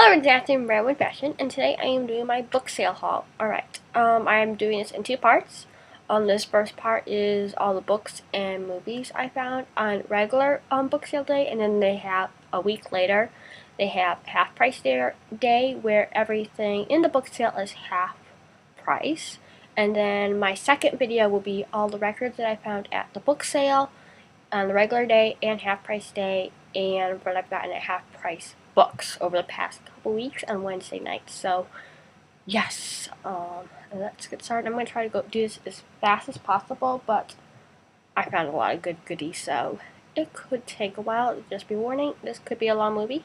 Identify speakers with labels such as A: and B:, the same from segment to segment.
A: Hello, it's Catherine Brownwood Fashion, and today I am doing my book sale haul. Alright, I am doing this in two parts. This first part is all the books and movies I found on regular book sale day, and then they have a week later, they have half price day where everything in the book sale is half price. And then my second video will be all the records that I found at the book sale on the regular day and half price day, and what I've gotten at half price books over the past couple weeks on Wednesday nights. So yes, let's get started. I'm going to try to do this as fast as possible, but I found a lot of good goodies, so it could take a while. Just be warning, this could be a long movie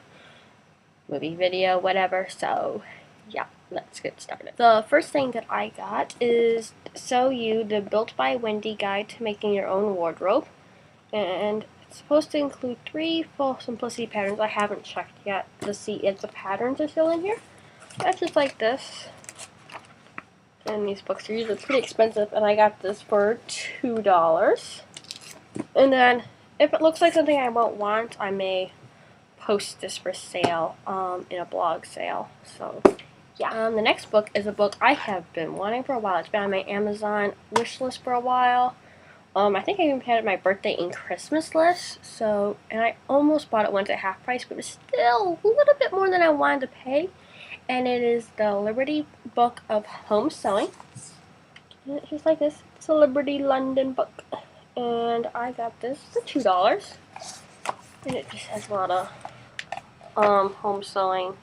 A: video, whatever. So yeah, let's get started. The first thing that I got is Sew You, the Built by Wendy guide to making your own wardrobe. And it's supposed to include 3 full simplicity patterns. I haven't checked yet to see if the patterns are still in here. That's just like this. And these books are usually pretty expensive, and I got this for $2. And then, if it looks like something I won't want, I may post this for sale in a blog sale. So yeah. The next book is a book I have been wanting for a while. It's been on my Amazon wish list for a while. I think I even had it on my birthday and Christmas list, and I almost bought it once at half price, but it was still a little bit more than I wanted to pay, and it is the Liberty Book of Home Sewing. And it's just like this. It's a Liberty London book, and I got this for $2, and it just has a lot of home sewing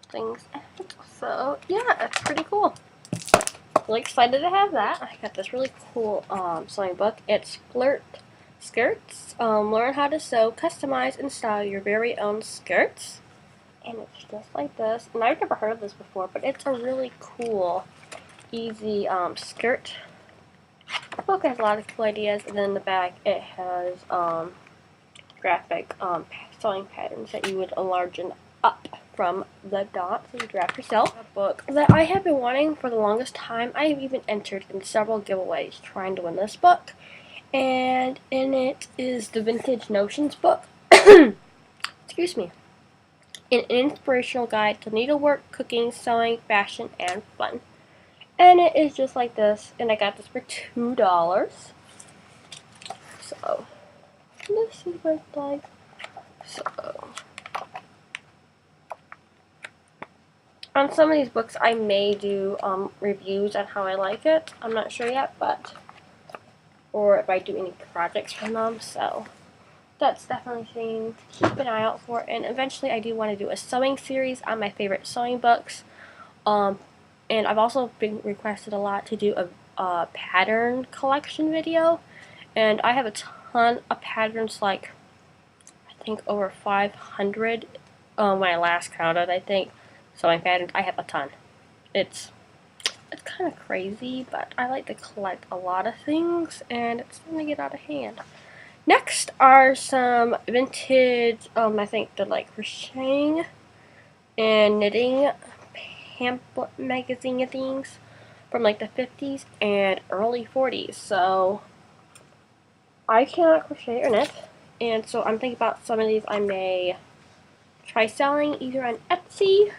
A: things. So yeah, it's pretty cool. Really excited to have that. I got this really cool sewing book. It's Flirt Skirts. Learn how to sew, customize, and style your very own skirts. And it's just like this. And I've never heard of this before, but it's a really cool, easy skirt. The book has a lot of cool ideas, and then in the back it has graphic sewing patterns that you would enlarge up from the dots and draft yourself. A book that I have been wanting for the longest time. I have even entered in several giveaways trying to win this book, and in it is the Vintage Notions book. Excuse me. An inspirational guide to needlework, cooking, sewing, fashion, and fun. And it is just like this, and I got this for $2. So this is what it's like. So on some of these books, I may do reviews on how I like it. I'm not sure yet, or if I do any projects from them. So that's definitely something to keep an eye out for. And eventually, I do want to do a sewing series on my favorite sewing books. And I've also been requested a lot to do a pattern collection video. And I have a ton of patterns, like I think over 500 when I last counted, I think. Sewing patterns, I have a ton. It's kind of crazy, but I like to collect a lot of things, and it's starting to get out of hand. Next are some vintage, I think they're like crocheting and knitting pamphlet magazine things from like the 50s and early 40s. So I cannot crochet or knit, and so I'm thinking about some of these I may try selling either on Etsy.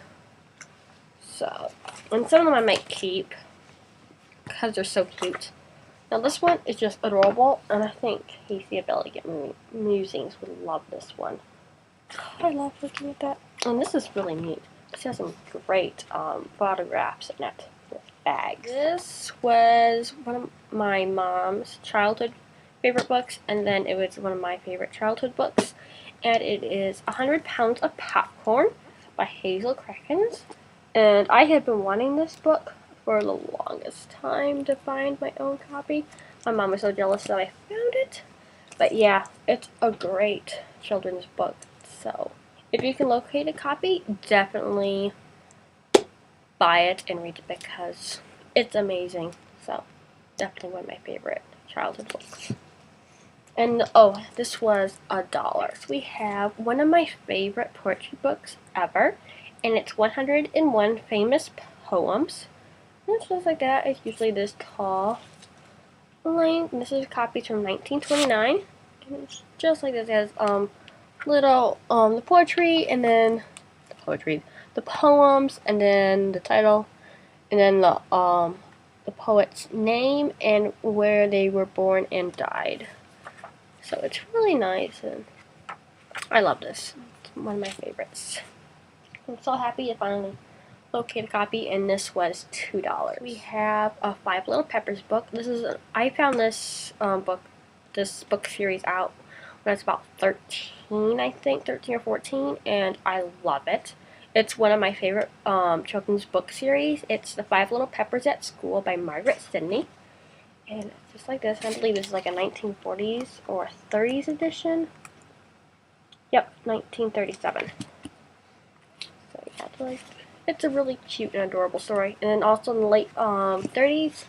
A: So, and some of them I might keep because they're so cute. Now this one is just adorable, and I think Casey Abelliget Musings would love this one. I love looking at that. And this is really neat. This has some great photographs in it with bags. This was one of my mom's childhood favorite books, and then it was one of my favorite childhood books. And it is 100 Pounds of Popcorn by Hazel Krakens. And I had been wanting this book for the longest time to find my own copy. My mom was so jealous that I found it. But yeah, it's a great children's book. So if you can locate a copy, definitely buy it and read it because it's amazing. So definitely one of my favorite childhood books. And oh, this was $1. So we have one of my favorite poetry books ever. And it's 101 Famous Poems. And it's just like that. It's usually this tall line. This is copies from 1929. And it's just like this. It has little the poetry and then the poetry. The poems, and then the title, and then the poet's name and where they were born and died. So it's really nice, and I love this. It's one of my favorites. I'm so happy to finally locate a copy, and this was $2. We have a Five Little Peppers book. I found this this book series out when I was about 13, I think, 13 or 14, and I love it. It's one of my favorite children's book series. It's The Five Little Peppers at School by Margaret Sidney. And it's just like this. I believe this is like a 1940s or 30s edition. Yep, 1937. So yeah, it's a really cute and adorable story. And then also in the late 30s,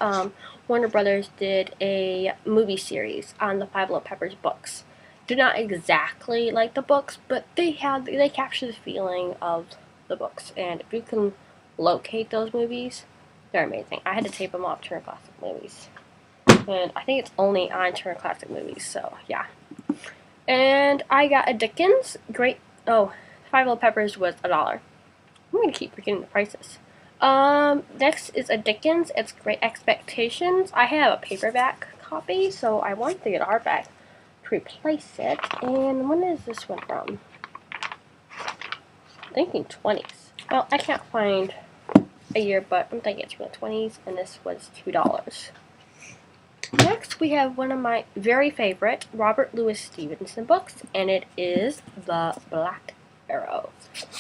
A: Warner Brothers did a movie series on the Five Little Peppers books. They're not exactly like the books, but they capture the feeling of the books. And if you can locate those movies, they're amazing. I had to tape them off Turner Classic Movies. And I think it's only on Turner Classic Movies, so yeah. And I got a Dickens. Five Little Peppers was $1. I'm gonna keep forgetting the prices. Next is a Dickens. It's Great Expectations. I have a paperback copy, so I wanted to get a hardback to replace it. And when is this one from? I'm thinking 20s. Well, I can't find a year, but I'm thinking it's from the 20s, and this was $2. Next, we have one of my very favorite Robert Louis Stevenson books, and it is The Black Arrow.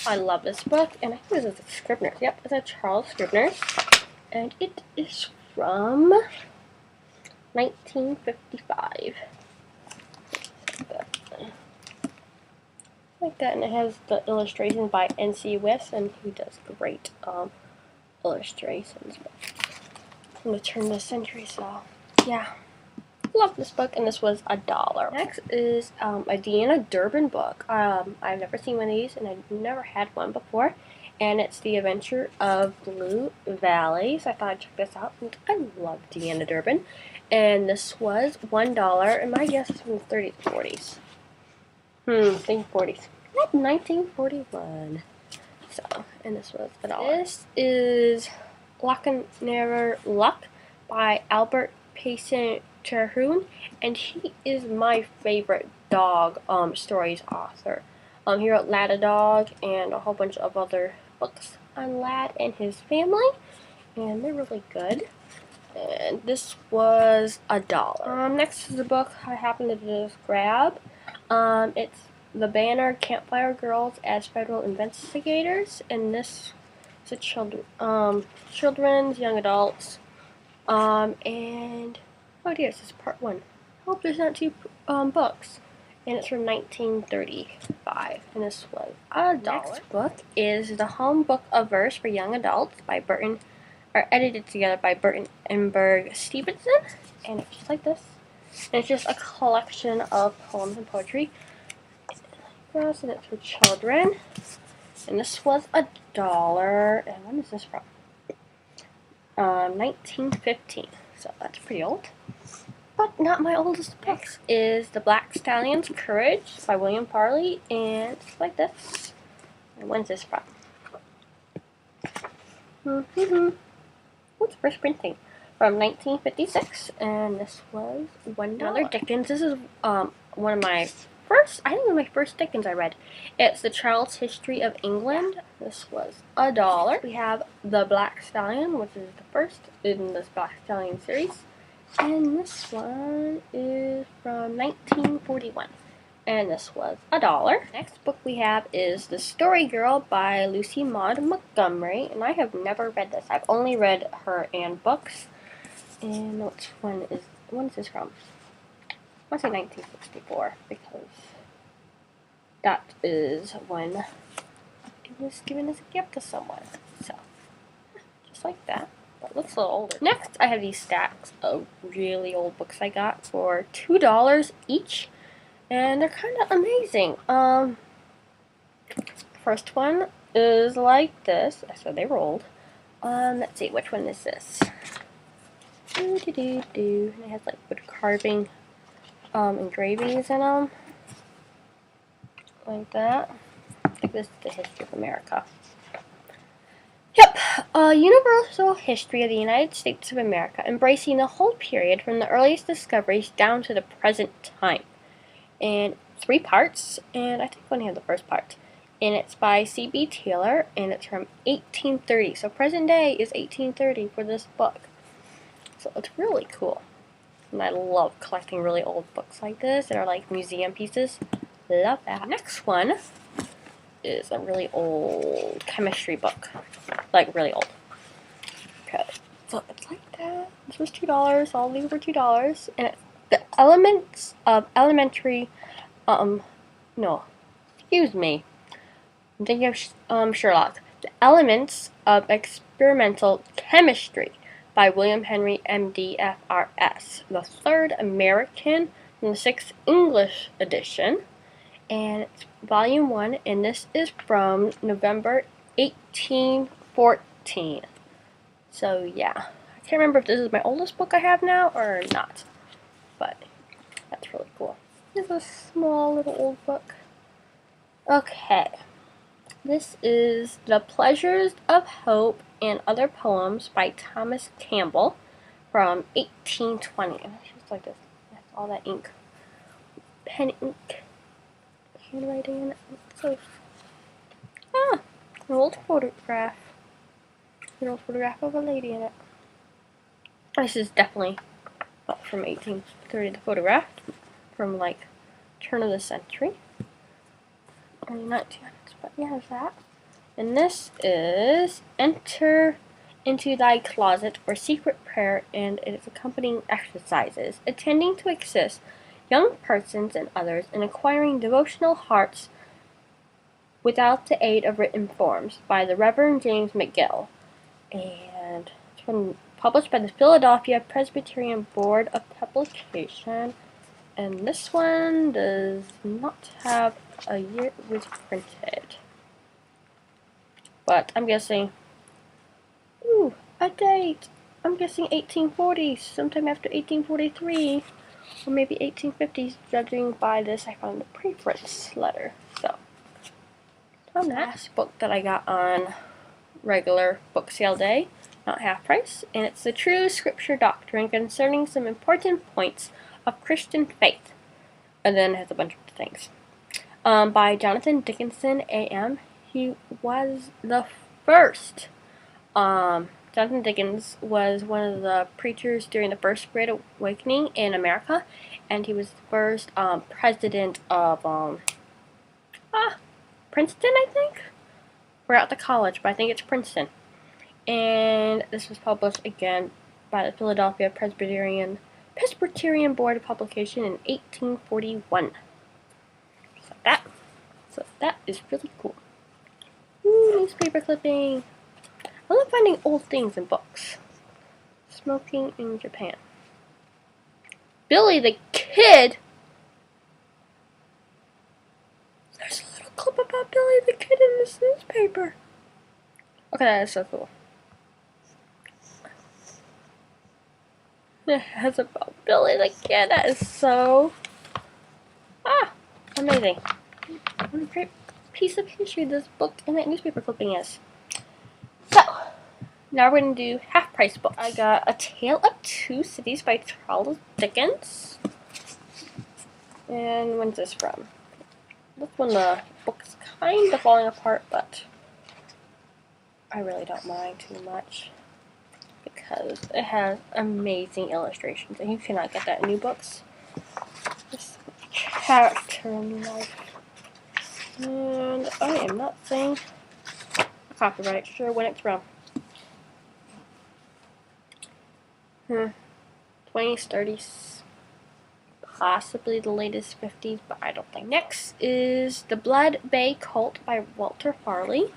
A: I love this book, and I think this is a Scribner's. Yep, it's a Charles Scribner's, and it is from 1955. Like that, and it has the illustrations by N.C. West, and he does great illustrations from the turn of the century, so yeah. Love this book, and this was $1. Next is a Deanna Durbin book. I've never seen one of these, and I've never had one before, and it's The Adventure of Blue Valley, so I thought I'd check this out, and I love Deanna Durbin, and this was $1, and my guess is from the 30s or 40s. I think 40s. Like 1941. So, and this was $1. This is Loch Never Luck by Albert Payson Terhune, and he is my favorite dog stories author. He wrote Lad a Dog and a whole bunch of other books on Lad and his family, and they're really good. And this was $1. Next is a book I happened to just grab. It's The Banner Campfire Girls as Federal Investigators, and this is a children's, young adults, and oh dear, this is part 1. I hope there's not 2 books. And it's from 1935, and this was $1. Next book is The Home Book of Verse for Young Adults by edited together by Burton Emberg Stevenson, and it's just like this. And it's just a collection of poems and poetry. And it's for children. And this was $1. And when is this from? 1915. So that's pretty old. But not my oldest book. Next is The Black Stallion's Courage by William Farley, and it's like this. And when's this from? What's the first printing? From 1956, and this was $1. Another Dickens. This is one of my first, I think it was my first Dickens I read. It's The Child's History of England. This was $1. We have The Black Stallion, which is the first in this Black Stallion series. And this one is from 1941. And this was $1. Next book we have is The Story Girl by Lucy Maud Montgomery. And I have never read this. I've only read her and books. And when is this from? I want to say 1964, because that is when it was given as a gift to someone. So, just like that. But it looks a little older. Next, I have these stacks of really old books I got for $2 each. And they're kind of amazing. First one is like this. So they were old. Let's see, which one is this? And it has like wood carving engravings in them. Like that. think this is the history of America. Yep, a universal history of the United States of America, embracing the whole period from the earliest discoveries down to the present time. And 3 parts, and I think I only have the first part. And it's by C.B. Taylor, and it's from 1830. So present day is 1830 for this book. So it's really cool. And I love collecting really old books like this that are like museum pieces. Love that. Next one is a really old chemistry book. Like, really old. Okay. So it's like that. This was $2. All these were $2. And it's the elements of elementary, no. Excuse me. I'm thinking of Sherlock. The Elements of Experimental Chemistry by William Henry, M.D., F.R.S. The 3rd American and the 6th English edition. And it's volume 1, and this is from November 1814. So yeah, I can't remember if this is my oldest book I have now or not, but that's really cool. It's a small little old book. Okay, this is The Pleasures of Hope and Other Poems by Thomas Campbell from 1820. It's just like this. That's all that ink. Pen ink. Handwriting in it. So, an old photograph. An old photograph of a lady in it. This is definitely not from 1830, the photograph. From like turn of the century. Early 1900s, but yeah, there's that. And this is Enter into Thy Closet for Secret Prayer and its accompanying exercises, attending to assist young persons and others in acquiring devotional hearts without the aid of written forms by the Reverend James McGill. And it's published by the Philadelphia Presbyterian Board of Publication. And this one does not have a year it was printed. But I'm guessing, a date. I'm guessing 1840s, sometime after 1843. Or maybe 1850s, judging by this I found the preference letter. So, on that last book that I got on regular book sale day, not half price, and it's The True Scripture Doctrine Concerning Some Important Points of Christian Faith. And then it has a bunch of things. By Jonathan Dickinson, A.M. He was the first. Jonathan Dickens was one of the preachers during the First Great Awakening in America, and he was the first president of Princeton, I think? We're at the college, but I think it's Princeton. And this was published again by the Philadelphia Presbyterian Board of Publication in 1841. So that is really cool. Ooh, newspaper clipping. I love finding old things in books. Smoking in Japan. Billy the Kid? There's a little clip about Billy the Kid in this newspaper. Okay, that is so cool. It has about Billy the Kid. That is so amazing. What a great piece of history this book and that newspaper clipping is. So, now we're going to do half-price books. I got A Tale of Two Cities by Charles Dickens. And when's this from? This one, the book's kind of falling apart, but I really don't mind too much because it has amazing illustrations, and you cannot get that in new books. This character in life. And I am not saying copyright, sure when it's from. 20s, 30s, possibly the latest 50s, but I don't think. Next is The Blood Bay Cult by Walter Farley.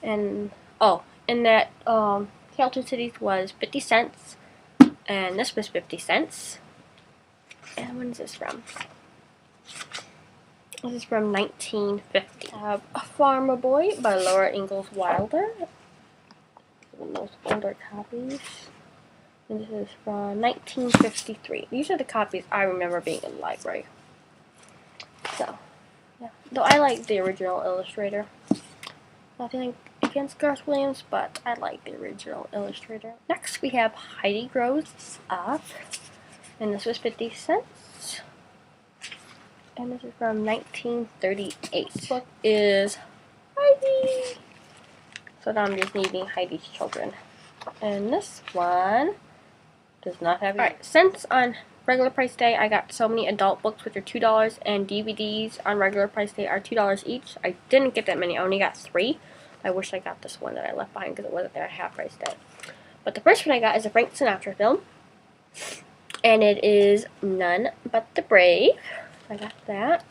A: And, that Tale of Two Cities was 50 cents, and this was 50 cents. And when is this from? This is from 1950. I have A Farmer Boy by Laura Ingalls Wilder. One of those older copies. And this is from 1953. These are the copies I remember being in the library. So, Yeah. Though I like the original illustrator. Nothing against Garth Williams, but I like the original illustrator. Next we have Heidi Grows Up, and this was 50 cents. And this is from 1938. This book is Heidi. So now I'm just needing Heidi's children. And this one does not have. Alright, since on regular price day I got so many adult books which are $2 and DVDs on regular price day are $2 each. I didn't get that many, I only got 3. I wish I got this one that I left behind because it wasn't there at half price day. But the first one I got is a Frank Sinatra film. And it is None But the Brave. I got that.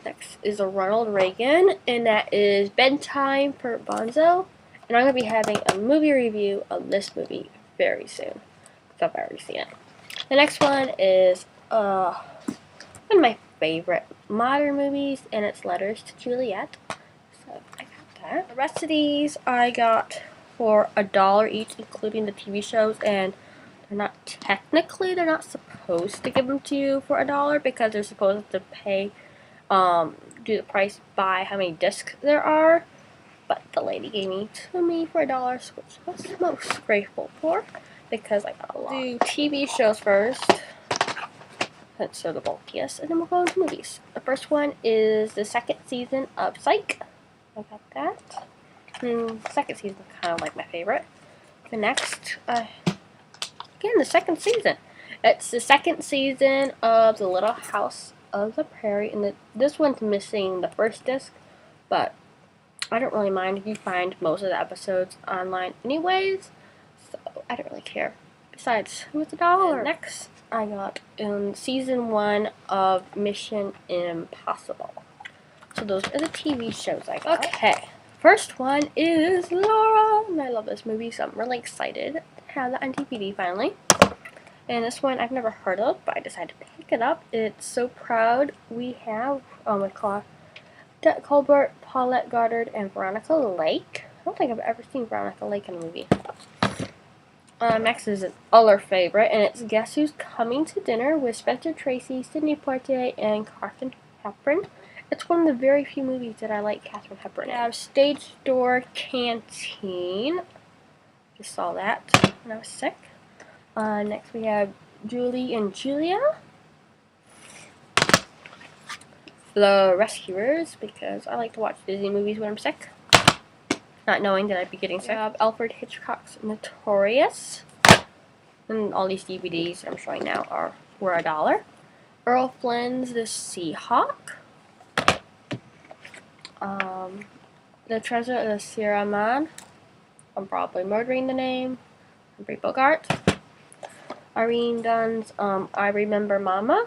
A: Next is a Ronald Reagan, and that is Bedtime for Bonzo. And I'm going to be having a movie review of this movie very soon, because I've already seen it. The next one is one of my favorite modern movies, and it's Letters to Juliet. So I got that. The rest of these I got for $1 each, including the TV shows, and they're not supposed to give them to you for $1 because they're supposed to pay, do the price by how many discs there are. But the lady gave me to me for $1, which I was most grateful for because I got a lot. Do TV shows first. Since they're the bulkiest, and then we'll go into movies. The first one is the second season of Psych. I got that. Second season is kind of like my favorite. The next, again, the second season. It's the second season of The Little House of the Prairie, and this one's missing the first disc, but I don't really mind if you find most of the episodes online anyways, so I don't really care. Besides, it was $1. And next, I got in season 1 of Mission Impossible. So those are the TV shows I got. Okay, first one is Laura, and I love this movie, so I'm really excited to have that on DVD finally. And this one I've never heard of, but I decided to pick it up. It's So Proud. We have, Jack Colbert, Paulette Goddard, and Veronica Lake. I don't think I've ever seen Veronica Lake in a movie. Next is an other favorite, and it's Guess Who's Coming to Dinner with Spencer Tracy, Sidney Poitier, and Katharine Hepburn. It's one of the very few movies that I like Katharine Hepburn in. We have Stage Door Canteen. Just saw that when I was sick. Next we have Julie and Julia. The Rescuers, because I like to watch Disney movies when I'm sick, not knowing that I'd be getting sick. We have Alfred Hitchcock's Notorious, and all these DVDs I'm showing now were $1. Earl Flynn's The Seahawk, The Treasure of the Sierra Man, I'm probably murdering the name, Humphrey Bogart, Irene Dunn's I Remember Mama.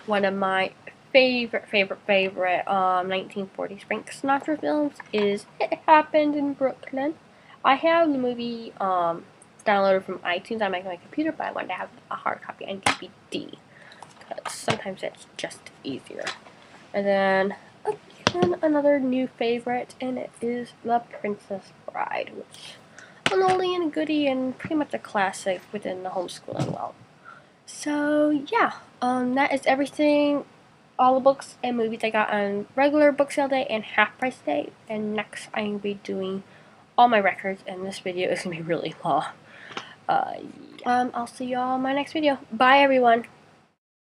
A: One of my favorite 1940s Frank Sinatra films is It Happened in Brooklyn. I have the movie downloaded from iTunes on my computer, but I wanted to have a hard copy on DVD because sometimes it's just easier. And then again, another new favorite, and it is The Princess Bride, which is an oldie and a goodie and pretty much a classic within the homeschooling world. So yeah, that is everything, all the books and movies I got on regular book sale day and half price day. And next I'm going to be doing all my records, and this video is going to be really long. I'll see y'all in my next video. Bye everyone.